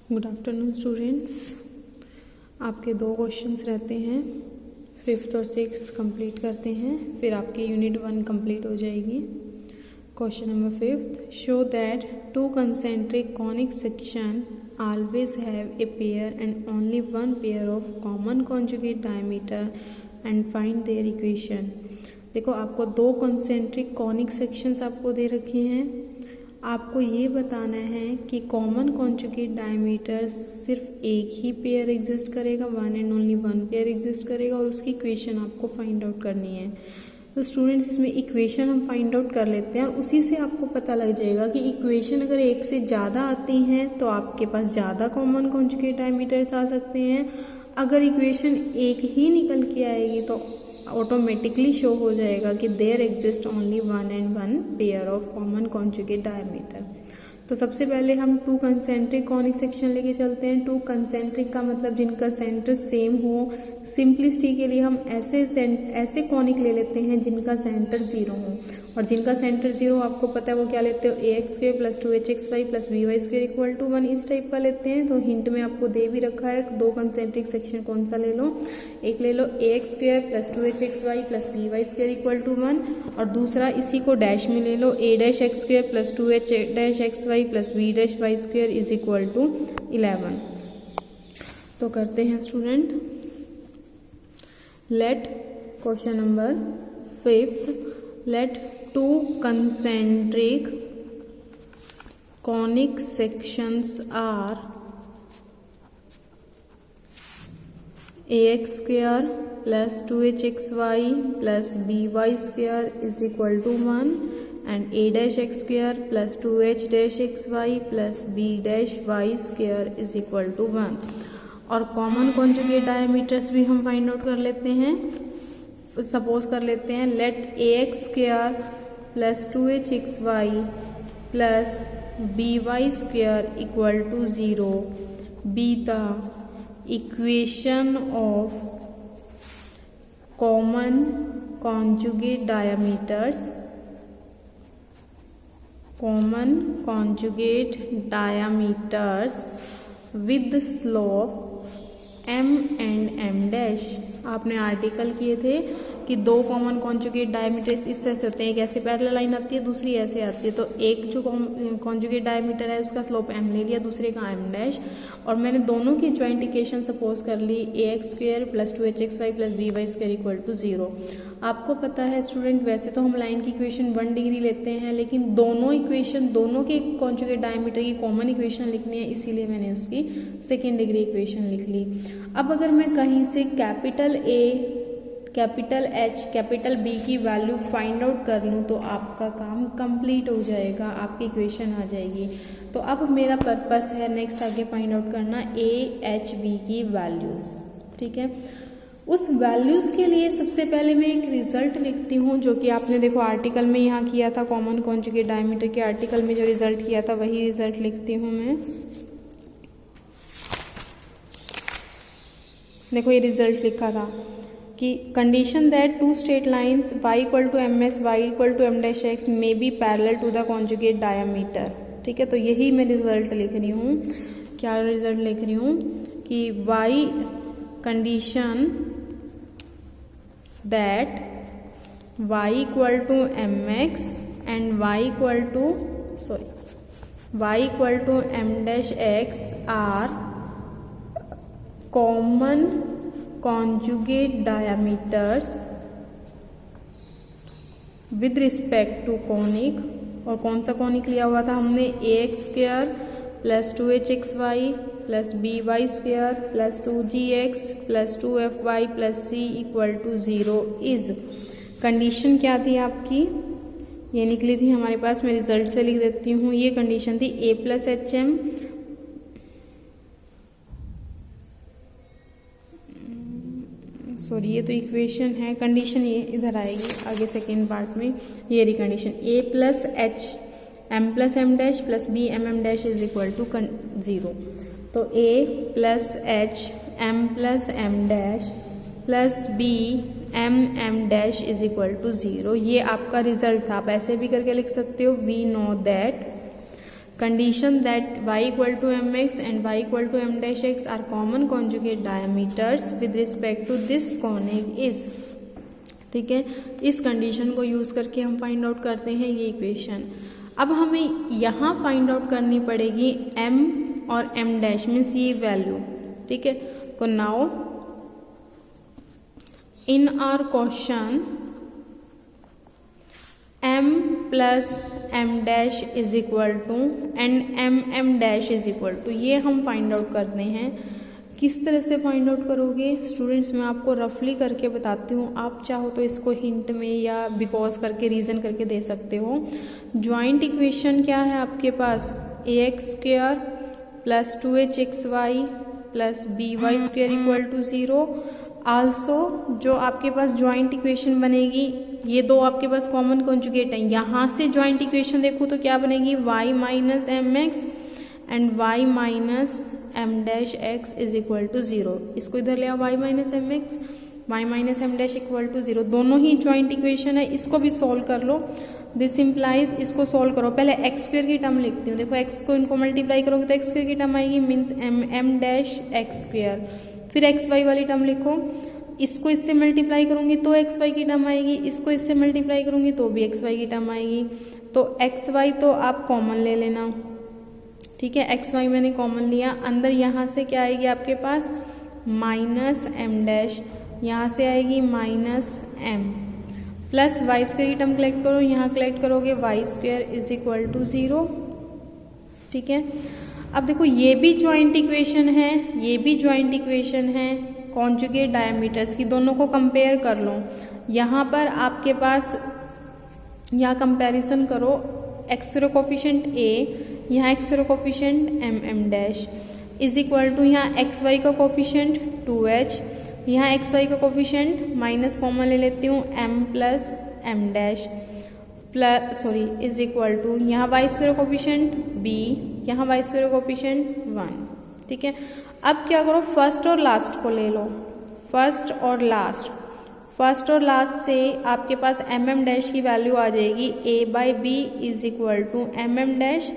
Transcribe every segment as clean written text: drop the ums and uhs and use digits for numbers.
Good afternoon students. आपके 2 questions रहते हैं, 5th और 6th कंप्लीट करते हैं, फिर आपकी यूनिट 1 कंप्लीट हो जाएगी। Question number 5th, show that 2 concentric conic section always have a pair and only one pair of common conjugate diameter and find their equation। देखो, आपको 2 concentric conic sections आपको दे रखी हैं। आपको ये बताना है कि कॉमन कॉन्जुगेट डायमीटर सिर्फ एक ही पेयर एग्जिस्ट करेगा, one and only one pair exist करेगा, और उसकी इक्वेशन आपको फाइंड आउट करनी है। तो स्टूडेंट्स, इसमें इक्वेशन हम फाइंड आउट कर लेते हैं और उसी से आपको पता लग जाएगा कि इक्वेशन अगर एक से ज़्यादा आती हैं तो आपके पास ज़्यादा कॉमन कॉन्जुगेट डायमीटर्स आ सकते हैं। अगर इक्वेशन एक ही निकल के आएगी तो ऑटोमेटिकली शो हो जाएगा कि there exist only one and one pair of common conjugate diameter. तो सबसे पहले हम 2 कंसेंट्रिक कॉनिक सेक्शन लेके चलते हैं। 2 कंसेंट्रिक का मतलब जिनका सेंटर सेम हो। सिंपलिसिटी के लिए हम ऐसे कॉनिक ले लेते हैं जिनका सेंटर 0 हो, और जिनका सेंटर 0 आपको पता है वो क्या लेते हो, ax² + 2hxy + by² = 1, इस टाइप का लेते हैं। तो हिंट में आपको दे भी रखा है 2 कंसेंट्रिक सेक्शन कौन सा ले लो। एक ले लो ax² + 2hxy + by² = 1, और दूसरा इसी को डैश में ले लो a'(x² + 2h'(xy + b'(y² = 11। तो करते हैं student, let question number 5th, let 2 concentric conic sections are ax² + 2hxy + by² = 1 and a'(x² + 2h'(xy + b'(y² = 1। और कॉमन कॉन्जुगेट डायमीटर्स भी हम फाइंड आउट कर लेते हैं। सपोज कर लेते हैं, late ax² + 2hxy + by² = 0 be the equation of common conjugate diameters with the slope m and m'। आपने आर्टिकल किए थे कि 2 कॉमन कॉन्जुगेट डायमीटर इस तरह से होते हैं, एक ऐसे पैरेलल लाइन आती है, दूसरी ऐसे आती है। तो एक जो कॉन्जुगेट डायमीटर है उसका स्लोप m ले लिया, दूसरे का m', और मैंने दोनों की ज्वाइंट इक्वेशन सपोज कर ली ax² + 2hxy + by² = 0। आपको पता है स्टूडेंट, वैसे तो हम लाइन की इक्वेशन 1 डिग्री लेते हैं, लेकिन दोनों के कॉन्जुगेट डायमीटर की कॉमन इक्वेशन लिखनी है, इसीलिए मैंने उसकी 2nd डिग्री इक्वेशन लिख ली। अब अगर मैं कहीं से capital A, capital H, capital B की वैल्यू फाइंड आउट कर लूँ तो आपका काम कंप्लीट हो जाएगा, आपकी इक्वेशन आ जाएगी। तो अब मेरा पर्पस है नेक्स्ट आगे फाइंड आउट करना A, H, B की वैल्यूज़। ठीक है, उस वैल्यूज़ के लिए सबसे पहले मैं एक रिजल्ट लिखती हूँ, जो कि आपने देखो आर्टिकल में यहाँ किया था, कॉमन कॉन्जुगेट डायमीटर के आर्टिकल में जो रिजल्ट किया था वही रिजल्ट लिखती हूँ मैं। देखो, ये रिजल्ट लिखा था कि condition that 2 straight lines y = ms, y = m'(x) may be parallel to the conjugate diameter. ठीक है, तो यही मैं रिजल्ट लिख रही हूँ। क्या रिजल्ट लिख रही हूँ कि y condition that y = mx and y = m'(x) are common conjugate diameters with respect to conic। और कौन सा कॉनिक लिया हुआ था हमने, ax² + 2hxy + by² + 2gx + 2fy + c = 0 is. Condition क्या थी आपकी, ये निकली थी हमारे पास, मैं रिजल्ट से लिख देती हूँ। ये कंडीशन थी a + hm सॉरी, ये तो इक्वेशन है, कंडीशन ये इधर आएगी आगे सेकेंड पार्ट में। ये रही condition, a + h m + m' + b m' = 0। तो a + h m + m' + b m' = 0, ये आपका रिजल्ट था। आप ऐसे भी करके लिख सकते हो, we know that condition that y equal to mx and y equal to m dash x are common conjugate diameters with respect to this conic is, ठीक है, इस कंडीशन को यूज़ करके हम फाइंड आउट करते हैं ये इक्वेशन। अब हमें यहाँ फाइंड आउट करनी पड़ेगी m और m डैश मीन्स ये वैल्यू, ठीक है। तो now in our question m plus m dash is equal to and m dash is equal to, ये हम फाइंड आउट करते हैं। किस तरह से फाइंड आउट करोगे स्टूडेंट्स, मैं आपको रफली करके बताती हूँ, आप चाहो तो इसको हिंट में या बिकॉज करके रीज़न करके दे सकते हो। जॉइंट इक्वेशन क्या है आपके पास, ax² plus 2hxy plus by square equal to 0। Also जो आपके पास जॉइंट इक्वेशन बनेगी, ये दो आपके पास कॉमन कॉन्जुगेट हैं, यहाँ से जॉइंट इक्वेशन देखो तो क्या बनेगी, y minus M X and y minus m dash x is equal to 0। इसको इधर ले आओ, y minus M X y minus m dash equal to 0, दोनों ही जॉइंट इक्वेशन है। इसको भी सॉल्व कर लो, दिस इम्प्लाइज, इसको सॉल्व करो। पहले एक्स स्क्वेयर की टर्म लिखती हूँ, देखो एक्स को इनको मल्टीप्लाई करोगे तो एक्स स्क्वेयर की टर्म आएगी means m dash X square. फिर एक्स वाई वाली टर्म लिखो, इसको इससे मल्टीप्लाई करूँगी तो एक्स वाई की टर्म आएगी, इसको इससे मल्टीप्लाई करूँगी तो भी एक्स वाई की टर्म आएगी। तो एक्स वाई तो आप कॉमन ले लेना, ठीक है, एक्स वाई मैंने कॉमन लिया। अंदर यहाँ से क्या आएगी आपके पास माइनस एम डैश, यहाँ से आएगी minus M plus Y square की टर्म कलेक्ट करो, यहाँ कलेक्ट करोगे Y square is equal to 0, ठीक है। अब देखो ये भी जॉइंट इक्वेशन है, ये भी जॉइंट इक्वेशन है कॉन्जुगेट डायमीटर्स की, दोनों को कंपेयर कर लो। यहाँ पर आपके पास यहाँ कंपैरिजन करो, एक्स स्क्वायर कोफिशिएंट a, यहाँ X square coefficient m dash is equal to यहाँ एक्स वाई का कोफिशिएंट 2h, यहाँ एक्स वाई का कोफिशिएंट माइनस कॉमन ले लेती हूँ m plus m dash plus sorry is equal to यहाँ वाई स्क्वायर कोफिशिएंट b, यहाँ वाई स्क्वायर कोफिशिएंट 1, ठीक है। अब क्या करो, फर्स्ट और लास्ट को ले लो, फर्स्ट और लास्ट, फर्स्ट और लास्ट से आपके पास mm डैश की वैल्यू आ जाएगी a by B is equal to mm dash,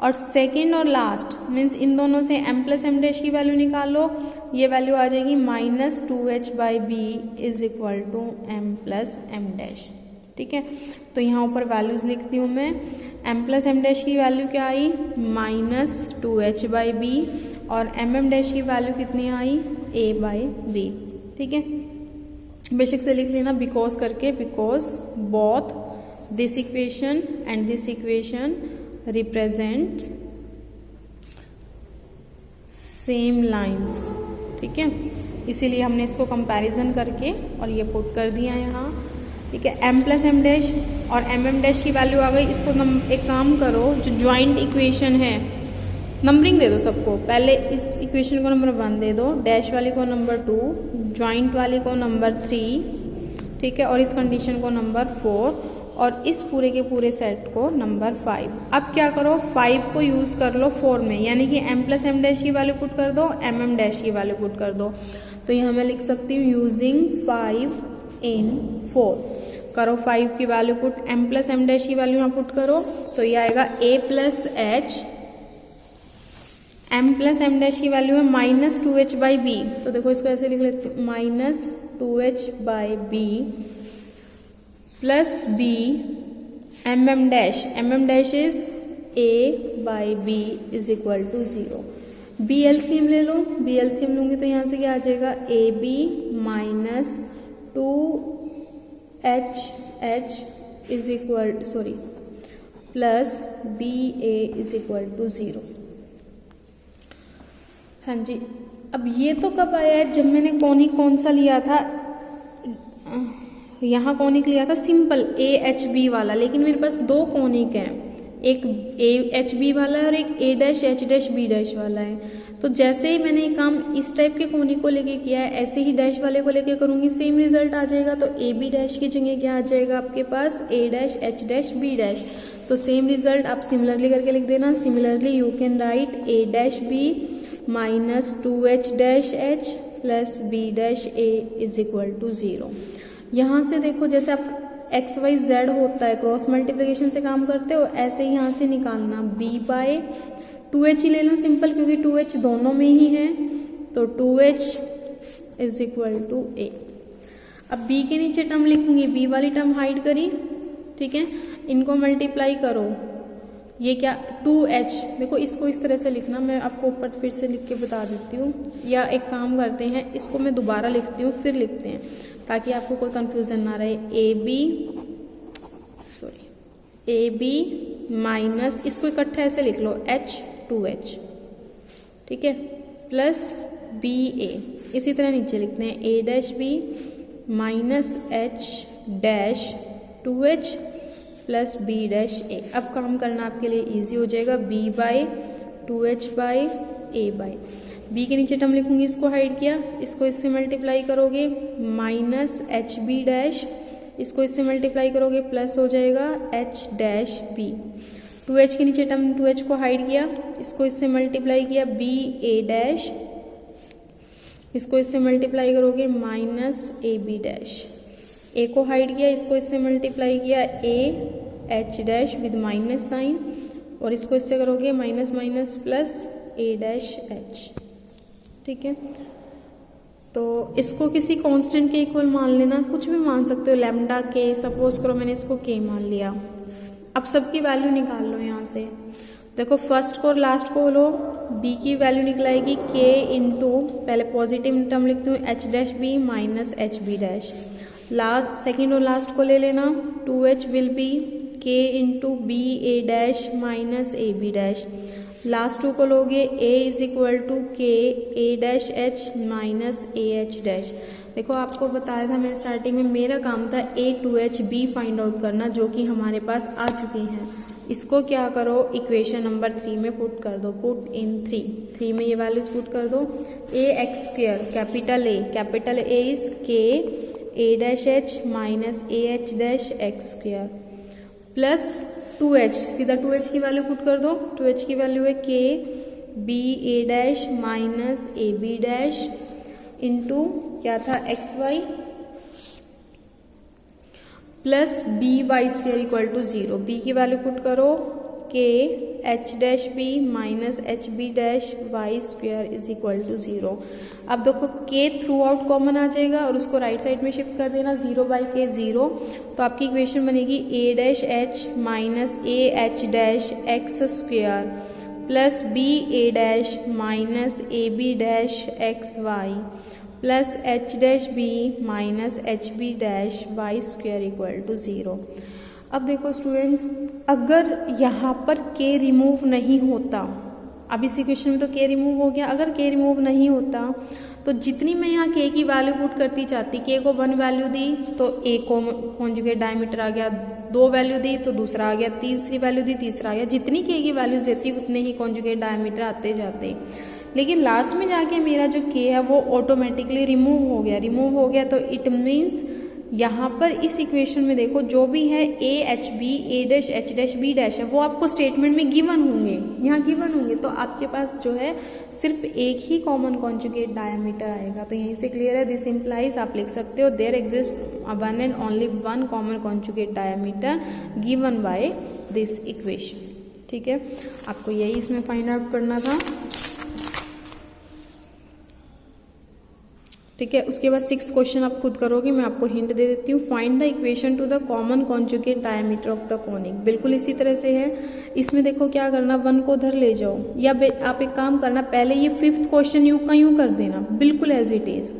और सेकेंड और लास्ट मीन्स इन दोनों से m प्लस m डैश की वैल्यू निकाल लो, ये वैल्यू आ जाएगी minus 2h by B is equal to m plus m dash, ठीक है। तो यहाँ ऊपर वैल्यूज लिखती हूँ मैं, m प्लस m डैश की वैल्यू क्या आई माइनस 2h बाई बी और mm डैश की वैल्यू कितनी आई a बाई बी, ठीक है। बेशक से लिख लेना बिकॉज करके, because both this equation and this equation represent same lines, ठीक है, इसीलिए हमने इसको कंपैरिजन करके और ये पुट कर दिया यहाँ, ठीक है। m प्लस m डैश और mm डैश की वैल्यू आ गई। इसको एक काम करो, जो ज्वाइंट इक्वेशन है नंबरिंग दे दो सबको, पहले इस इक्वेशन को नंबर 1 दे दो, डैश वाली को नंबर 2, ज्वाइंट वाली को नंबर 3, ठीक है, और इस कंडीशन को नंबर 4 और इस पूरे के पूरे सेट को नंबर 5। अब क्या करो, 5 को यूज़ कर लो 4 में, यानी कि m प्लस m डैश की वैल्यू पुट कर दो, mm डैश की वैल्यू पुट कर दो। तो यहाँ मैं लिख सकती हूँ यूजिंग 5 इन 4, करो 5 की value put, m plus m dash की वैल्यू यहाँ पुट करो, तो ये आएगा a plus h, m plus m dash की वैल्यू है माइनस 2h बाई बी, तो देखो इसको ऐसे लिख लेते हैं minus 2h by B plus b mm dash is a by B is equal to 0। b LCM ले लो, b एलसीएम लूँगी तो यहाँ से क्या आ जाएगा A B minus 2h is equal sorry plus B A is equal to 0। हाँ जी, अब ये तो कब आया है, जब मैंने कॉनिक कौन सा लिया था, यहाँ कॉनिक लिया था सिंपल ए एच बी वाला, लेकिन मेरे पास दो कॉनिक हैं, एक ए एच बी वाला है और एक A dash H dash B dash वाला है। तो जैसे ही मैंने काम इस टाइप के कॉनिक को लेके किया है, ऐसे ही डैश वाले को लेके करूँगी, सेम रिजल्ट आ जाएगा। तो ए बी डैश की जगह क्या आ जाएगा आपके पास A dash H dash B dash, तो सेम रिजल्ट आप सिमिलरली करके लिख देना। Similarly you can write A dash B minus 2h dash H plus B dash A is equal to 0। यहाँ से देखो, जैसे आप एक्स वाई जेड होता है, क्रॉस मल्टीप्लिकेशन से काम करते हो, ऐसे ही यहाँ से निकालना b बाय 2h ही ले लो सिंपल, क्योंकि 2h दोनों में ही है, तो 2h is equal to a। अब b के नीचे टर्म लिखूंगी, b वाली टर्म हाइड करी, ठीक है, इनको मल्टीप्लाई करो, ये क्या 2h, देखो इसको इस तरह से लिखना, मैं आपको ऊपर फिर से लिख के बता देती हूँ, या एक काम करते हैं, इसको मैं दोबारा लिखती हूँ फिर लिखते हैं ताकि आपको कोई कंफ्यूजन ना रहे। ए बी माइनस, इसको इकट्ठा ऐसे लिख लो h 2h, ठीक है, प्लस बी ए, इसी तरह नीचे लिखते हैं a dash B minus h dash 2h plus B dash A. अब काम करना आपके लिए इजी हो जाएगा, b by 2h by A by, b के नीचे टर्म लिखूंगी, इसको हाइड किया, इसको इससे मल्टीप्लाई करोगे माइनस एच बी डैश, इसको इससे मल्टीप्लाई करोगे प्लस हो जाएगा h डैश बी। 2h के नीचे टर्म 2h को हाइड किया, इसको इससे मल्टीप्लाई किया b a डैश, इसको इससे मल्टीप्लाई करोगे minus A B dash, a को हाइड किया, इसको इससे मल्टीप्लाई किया a h dash with minus sign, और इसको इससे करोगे minus minus plus a dash h, ठीक है। तो इसको किसी कांस्टेंट के इक्वल मान लेना, कुछ भी मान सकते हो, लैम्डा के, सपोज करो मैंने इसको k मान लिया। अब सबकी वैल्यू निकाल लो यहाँ से, देखो फर्स्ट को और लास्ट को लो, b की वैल्यू निकलाएगी k इंटू, पहले पॉजिटिव टर्म लिखती हूँ h dash b minus H B dash, last second और लास्ट को ले लेना, 2h will be k into B A dash minus A B dash, last two को लोगे a is equal to k A dash h minus A H dash. देखो आपको बताया था मैंने स्टार्टिंग में, मेरा काम था a 2h b find out करना, जो कि हमारे पास आ चुकी हैं। इसको क्या करो, इक्वेशन नंबर 3 में पुट कर दो, पुट इन 3 में ये वैल्यूज पुट कर दो, a x square capital A is k a dash h minus A H dash X square plus 2h, सीधा 2h की वैल्यू पुट कर दो, 2h की वैल्यू है k b a dash minus A B dash into क्या था X Y plus B Y square equal to 0, b की value put करो k h dash b minus H B dash Y square is equal to 0। अब देखो k throughout common आ जाएगा और उसको राइट साइड में शिफ्ट कर देना, 0 बाई k 0, तो आपकी इक्वेशन बनेगी a dash h minus A H dash X square plus B A dash minus A B dash X Y plus H dash B minus H B dash Y square equal to 0। अब देखो students, अगर यहाँ पर k remove नहीं होता, अब इस equation में तो k रिमूव हो गया, अगर k रिमूव नहीं होता तो जितनी मैं यहाँ k की वैल्यू पुट करती जाती, k को 1 वैल्यू दी तो a को कॉन्जुगेट डायमीटर आ गया, 2 वैल्यू दी तो दूसरा आ गया, तीसरी वैल्यू दी तीसरा आ गया, जितनी k की वैल्यूज देती उतने ही कॉन्जुगेट डायमीटर आते जाते। लेकिन लास्ट में जाके मेरा जो k है वो ऑटोमेटिकली रिमूव हो गया, तो इट मीन्स यहाँ पर इस इक्वेशन में देखो जो भी है a H B A dash H dash B dash है वो आपको स्टेटमेंट में गिवन होंगे, यहाँ गिवन होंगे, तो आपके पास जो है सिर्फ एक ही कॉमन कॉन्जुगेट डायमीटर आएगा। तो यहीं से क्लियर है, दिस इम्प्लाइज आप लिख सकते हो there exist one and only one common conjugate diameter given by this equation. ठीक है, आपको यही इसमें फाइंड आउट करना था। ठीक है, उसके बाद 6 क्वेश्चन आप खुद करोगे, मैं आपको हिंट दे देती हूँ। Find the equation two the common conjugate diameter of the conic, बिल्कुल इसी तरह से है। इसमें देखो क्या करना, 1 को उधर ले जाओ, या आप एक काम करना, पहले ये 5th क्वेश्चन यूं का यूं कर देना, बिल्कुल एज इट इज।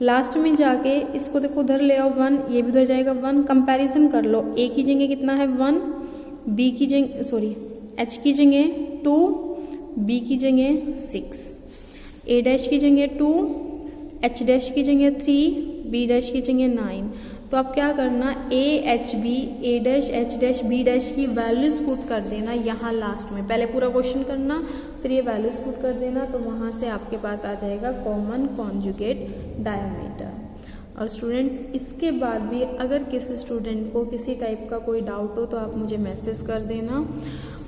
लास्ट में जाके इसको देखो उधर ले आओ 1, ये भी उधर जाएगा 1, कंपेरिजन कर लो। ए की जगह कितना है 1, बी की जगह सॉरी एच की जगह 2, बी की जगह 6, ए डैश की जगह 2, एच डैश की जगह 3, बी डैश की जगह 9। तो आप क्या करना, A H B A dash H dash B dash की वैल्यूज पुट कर देना यहाँ लास्ट में। पहले पूरा क्वेश्चन करना, फिर ये वैल्यूज पुट कर देना, तो वहाँ से आपके पास आ जाएगा कॉमन कॉन्जुगेट डायमीटर। और स्टूडेंट्स, इसके बाद भी अगर किसी स्टूडेंट को किसी टाइप का कोई डाउट हो तो आप मुझे मैसेज कर देना।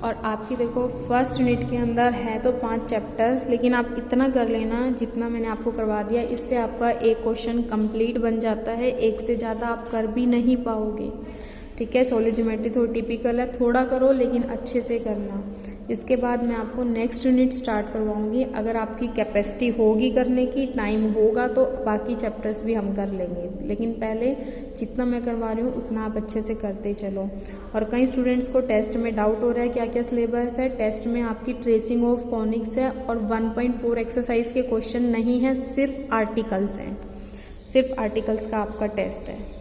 और आपकी देखो फर्स्ट यूनिट के अंदर है तो 5 चैप्टर, लेकिन आप इतना कर लेना जितना मैंने आपको करवा दिया, इससे आपका एक क्वेश्चन कंप्लीट बन जाता है। एक से ज़्यादा आप कर भी नहीं पाओगे, ठीक है। सॉलिड ज्योमेट्री थोड़ी टिपिकल है, थोड़ा करो लेकिन अच्छे से करना। इसके बाद मैं आपको नेक्स्ट यूनिट स्टार्ट करवाऊंगी। अगर आपकी कैपेसिटी होगी करने की, टाइम होगा, तो बाकी चैप्टर्स भी हम कर लेंगे, लेकिन पहले जितना मैं करवा रही हूँ उतना आप अच्छे से करते चलो। और कई स्टूडेंट्स को टेस्ट में डाउट हो रहा है क्या क्या सिलेबस है। टेस्ट में आपकी ट्रेसिंग ऑफ कॉनिक्स है और 1.4 एक्सरसाइज के क्वेश्चन नहीं है, सिर्फ आर्टिकल्स हैं, सिर्फ आर्टिकल्स का आपका टेस्ट है।